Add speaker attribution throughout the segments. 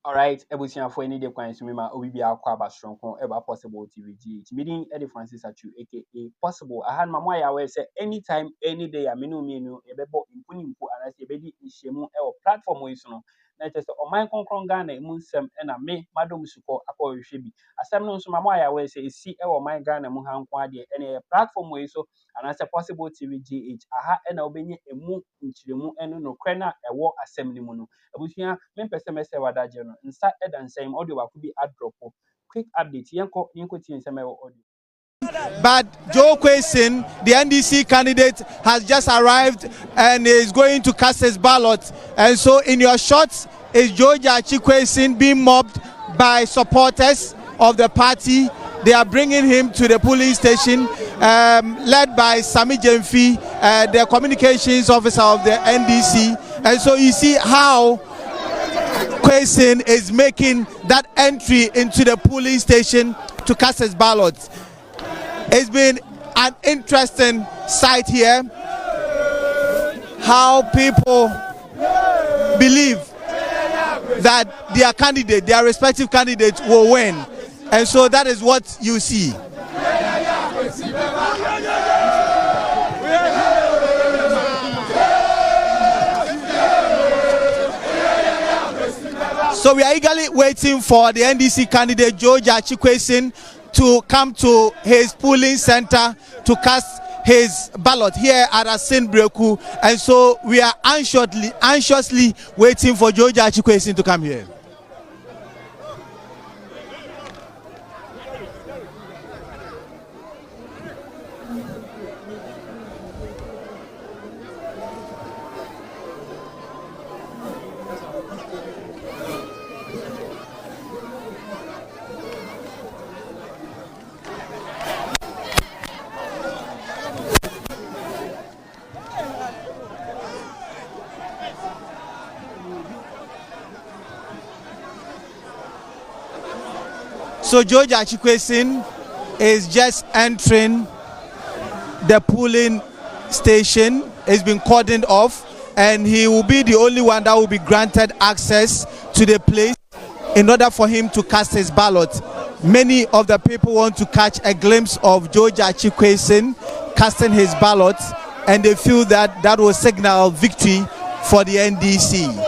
Speaker 1: All right, ebusia for any day kwan so me ma obi bia akwa abastronko eba possible TVG. Meaning Eddie Francis Achu aka possible. I had my moya we say anytime any day amenu menu ebebo impuni mpu anase ebedi nhyiemu e platform we so no. Na just oman konkron Ghana emu nsem e na me madom suko akọhwehwe bi. Asem no nso ma moya we say esi e oman Ghana mu hanko ade ene platform we so anase possible TVGH aha e na obenye emu nkyiremu eno no kre na ewo asem ni mu no. Abusia me pese me se wadaje no nsa edan same audio ba ku bi drop quick update yenko tie nsem e audio.
Speaker 2: But Joe Quesin, the NDC candidate, has just arrived and is going to cast his ballot. And so in your shots is George Quesin being mobbed by supporters of the party. They are bringing him to the polling station, led by Sami Jemfi, the communications officer of the NDC. And so you see how Quesin is making that entry into the polling station to cast his ballot. It's been an interesting sight here, how people believe that their candidate, their respective candidates will win. And so that is what you see. So we are eagerly waiting for the NDC candidate George Quesin to come to his polling center to cast his ballot here at Assin North. And so we are anxiously waiting for George Quesin to come here. So George Quesin is just entering the polling station. It's been cordoned off, and he will be the only one that will be granted access to the place in order for him to cast his ballot. Many of the people want to catch a glimpse of George Quesin casting his ballot, and they feel that that will signal victory for the NDC.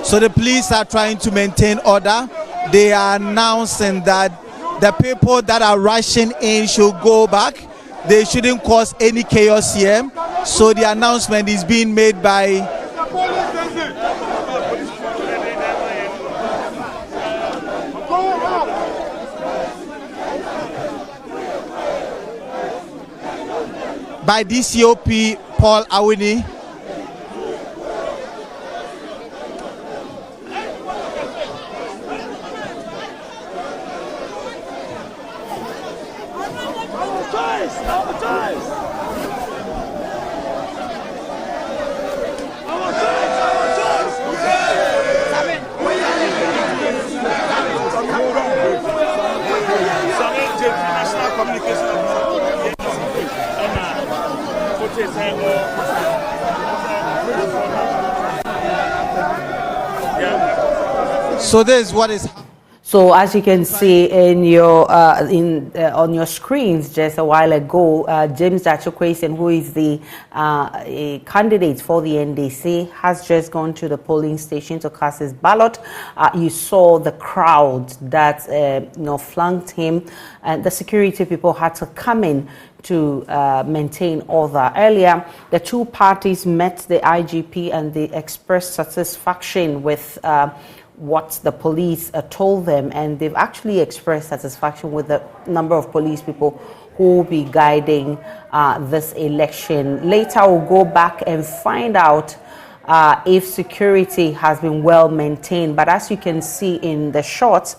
Speaker 2: So the police are trying to maintain order. They are announcing that the people that are rushing in should go back. They shouldn't cause any chaos here. So the announcement is being made by DCOP Paul Awini. So this is what is.
Speaker 3: So as you can see in your on your screens just a while ago, James Quesin, who is the candidate for the NDC, has just gone to the polling station to cast his ballot. You saw the crowd that flanked him, and the security people had to come in to maintain order. Earlier, the two parties met the IGP and they expressed satisfaction with what the police told them, and they've actually expressed satisfaction with the number of police people who will be guiding this election. Later, we'll go back and find out if security has been well maintained. But as you can see in the shots,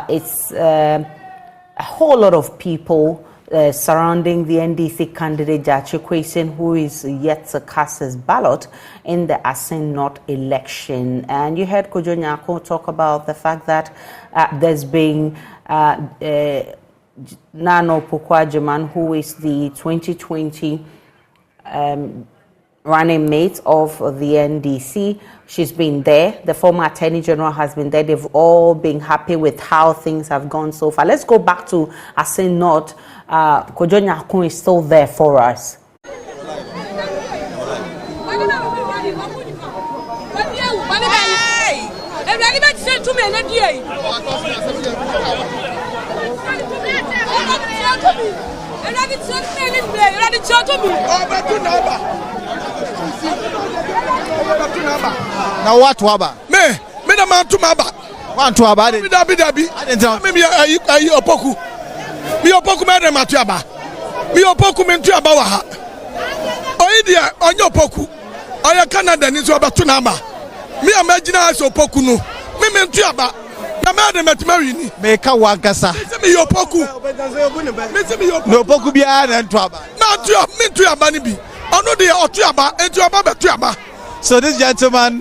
Speaker 3: it's a whole lot of people surrounding the NDC candidate Quesin, who is yet to cast his ballot in the Assin North election. And you heard Kojo Nyako talk about the fact that there's been Nano Pokwajiman, who is the 2020 running mate of the NDC. She's been there. The former Attorney General has been there. They've all been happy with how things have gone so far. Let's go back to Assin North. Kojo Nyakun is still there for us.
Speaker 2: Now what waba?
Speaker 4: Me na man to maba.
Speaker 2: Want to about it?
Speaker 4: Dabi. Me ayi opoku. Me opoku me na matu aba. Me opoku me ntu aba wa ha. Oyi dia onyo opoku. Oya Canada ni so aba to na aba. Me amagina so opoku no. Me ntu aba. Na me de metmari ni.
Speaker 2: Me ka wagasa.
Speaker 4: Me opoku. Me
Speaker 2: no opoku bia na ntu aba.
Speaker 4: Na tu me ntu aba ni bi. Ono de otu aba, entu aba betu aba.
Speaker 2: So this gentleman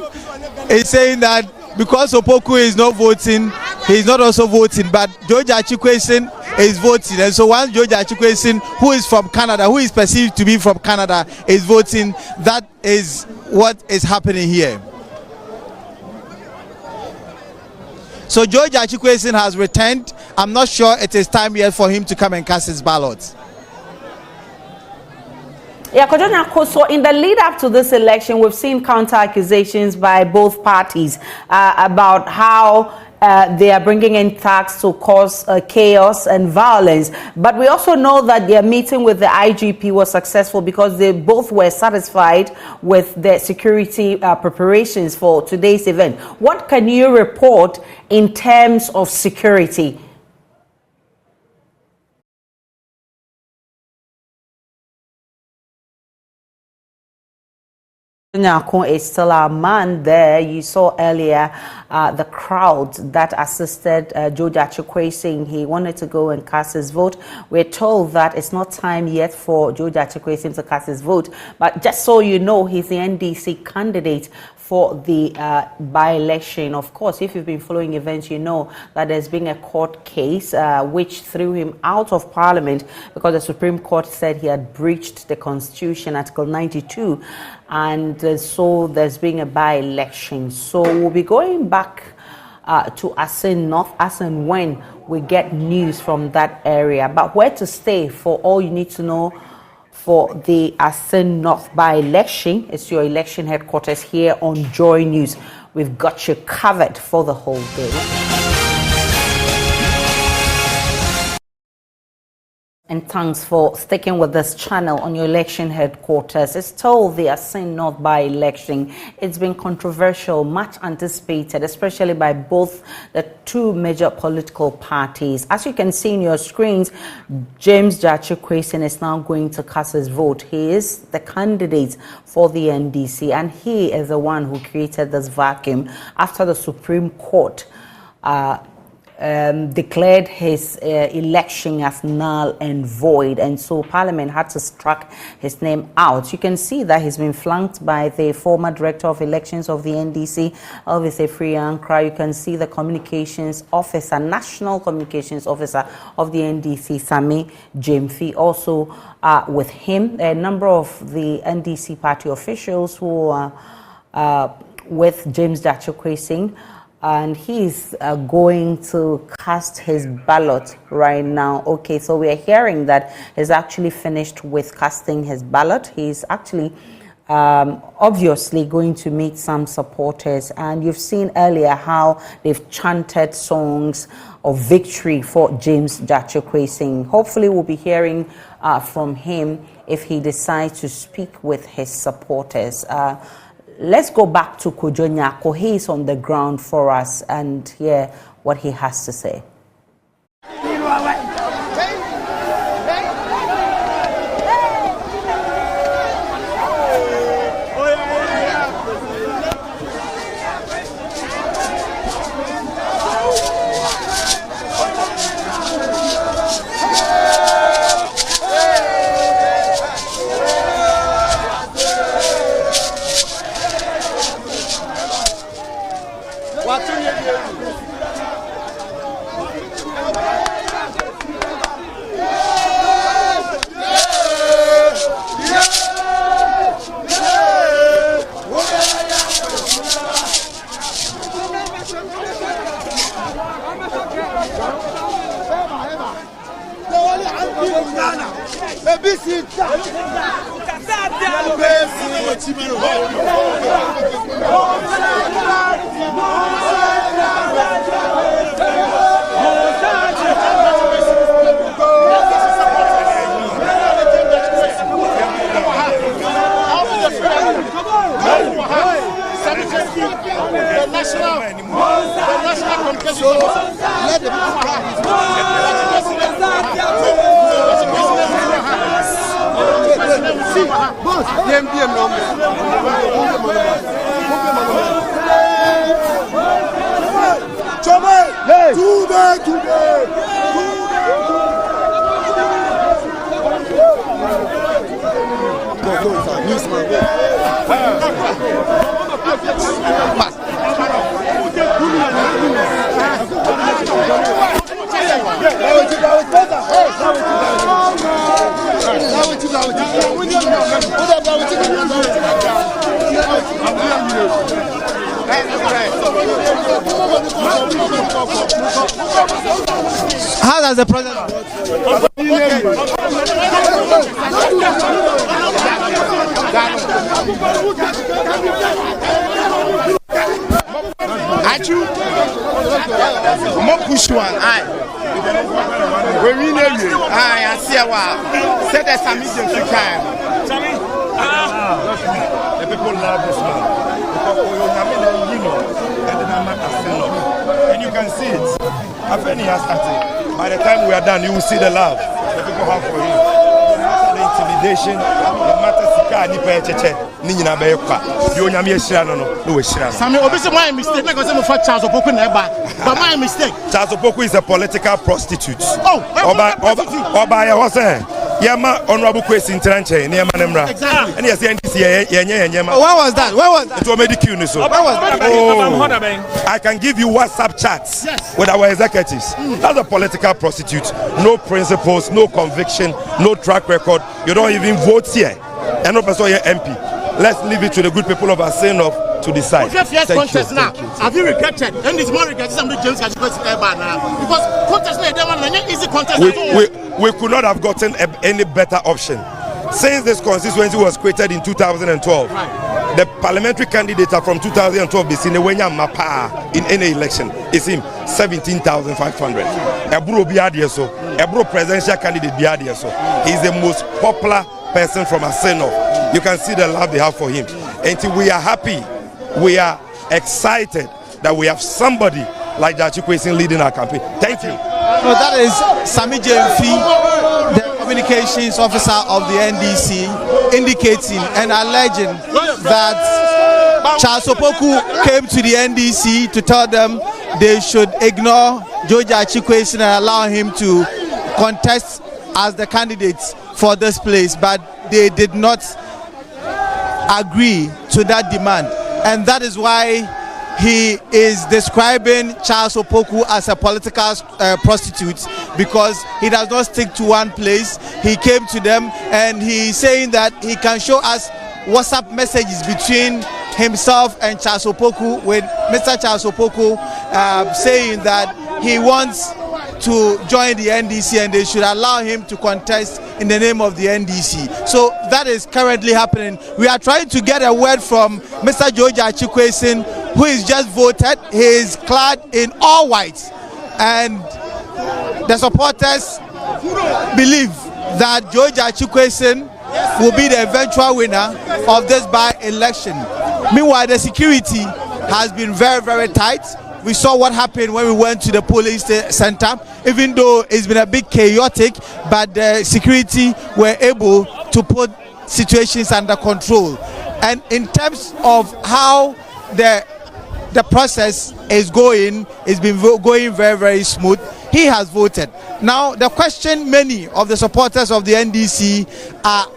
Speaker 2: is saying that because Opoku is not voting, he's not also voting, but George Achikwesin is voting. And so once George Achikwesin, who is from Canada, who is perceived to be from Canada, is voting, that is what is happening here. So George Achikwesin has returned. I'm not sure it is time yet for him to come and cast his ballot.
Speaker 3: Yeah, so in the lead up to this election, we've seen counter accusations by both parties about how they are bringing in tax to cause chaos and violence. But we also know that their meeting with the IGP was successful because they both were satisfied with the security preparations for today's event. What can you report in terms of security? Nyakun is still our man there. You saw earlier the crowd that assisted George Achikwesin. He wanted to go and cast his vote. We're told that it's not time yet for George Achikwesin to cast his vote. But just so you know, he's the NDC candidate for the by-election. Of course, if you've been following events, you know that there's been a court case which threw him out of Parliament because the Supreme Court said he had breached the Constitution, Article 92, and so there's been a by-election. So we'll be going back to Assin North as and when we get news from that area. But where to stay for all you need to know for the Assin North by-election. It's your election headquarters here on Joy News. We've got you covered for the whole day. And thanks for sticking with this channel on your election headquarters. It's told the Assin North by-election. It's been controversial, much anticipated, especially by both the two major political parties. As you can see in your screens, James Achikwesin is now going to cast his vote. He is the candidate for the NDC, and he is the one who created this vacuum after the Supreme Court declared his election as null and void, and so Parliament had to strike his name out. You can see that he's been flanked by the former Director of Elections of the NDC, Elvis Efriankra. You can see the communications officer, National Communications Officer of the NDC, Sami Jemfi, also with him. A number of the NDC party officials who are with James Achikwesin, and he's going to cast his ballot right now. Okay, so we are hearing that he's actually finished with casting his ballot. He's actually obviously going to meet some supporters, and you've seen earlier how they've chanted songs of victory for James Achikwesin. Hopefully we'll be hearing from him if he decides to speak with his supporters. Let's go back to Kojo Nyakun. He's on the ground for us and hear what he has to say.
Speaker 2: How does the president?
Speaker 5: Push one, we need you. I see a set as a mission to time. The people love this man and you can see it. After he has started, by the time we are done, you will see the love the people have for him. The intimidation, the matter sika ni pecheche ni nyina be kwa. You nyame ehira no no we hira no.
Speaker 6: Sami obi say my mistake like say me for Charles Opoku na eba. But my mistake.
Speaker 5: Charles Opoku is a political prostitute.
Speaker 6: Oh,
Speaker 5: Oba ya say Yama honorable question Tranche, near Manamra.
Speaker 6: Exactly.
Speaker 5: And yes, Yama.
Speaker 2: Where was that? Where was that?
Speaker 5: It will make you so.
Speaker 2: Where was that?
Speaker 5: Oh, I can give you WhatsApp chats with our executives. That's a political prostitute. No principles, no conviction, no track record. You don't even vote here. And no person here MP. Let's leave it to the good people of Assin North to decide.
Speaker 6: Yes, contest now. Have you regretted? And this more regretted somebody James has now. Because contest now, easy contest.
Speaker 5: We could not have gotten any better option. Since this constituency was created in 2012, the parliamentary candidate from 2012 in any election is him 17,500. Ebro presidential candidate he's the most popular person from Assin North. You can see the love they have for him. And we are happy, we are excited that we have somebody like Jachi Kwesi leading our campaign. Thank you.
Speaker 2: No, that is Sami Jemfi, the communications officer of the NDC, indicating and alleging that Charles Opoku came to the NDC to tell them they should ignore Jachi Kwesi and allow him to contest as the candidate for this place, but they did not agree to that demand, and that is why he is describing Charles Opoku as a political prostitute, because he does not stick to one place. He came to them and he's saying that he can show us WhatsApp messages between himself and Charles Opoku, with Mr. Charles Opoku saying that he wants to join the NDC and they should allow him to contest in the name of the NDC. So that is currently happening. We are trying to get a word from Mr. Jachi Kwesi, who is just voted. He is clad in all white, and the supporters believe that Jachi Kwesi will be the eventual winner of this by-election. Meanwhile, the security has been very, very tight. We saw what happened when we went to the police center. Even though it's been a bit chaotic, but the security were able to put situations under control. And in terms of how the process is going, it's been going very, very smooth. He has voted. Now, the question many of the supporters of the NDC are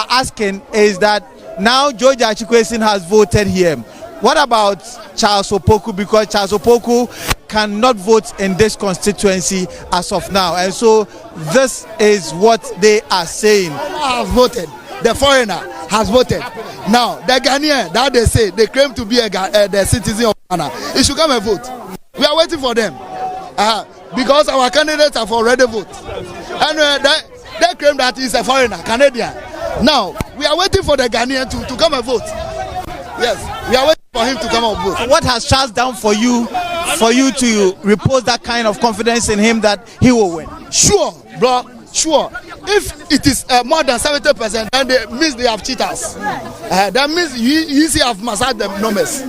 Speaker 2: asking is that now Jachi Kwesi has voted here. What about Charles Opoku? Because Charles Opoku cannot vote in this constituency as of now. And so this is what they are saying.
Speaker 7: Has voted. The foreigner has voted. Now, the Ghanaian that they say, they claim to be the citizen of Ghana, he should come and vote. We are waiting for them. Because our candidates have already voted. And they claim that he's a foreigner, Canadian. Now, we are waiting for the Ghanaian to come and vote. Yes, we are waiting for him to come and vote.
Speaker 2: What has Charles done for you to repose that kind of confidence in him that he will win?
Speaker 7: Sure, bro, sure. If it is more than 70%, then they means they have cheaters. That means you see have massaged the numbers.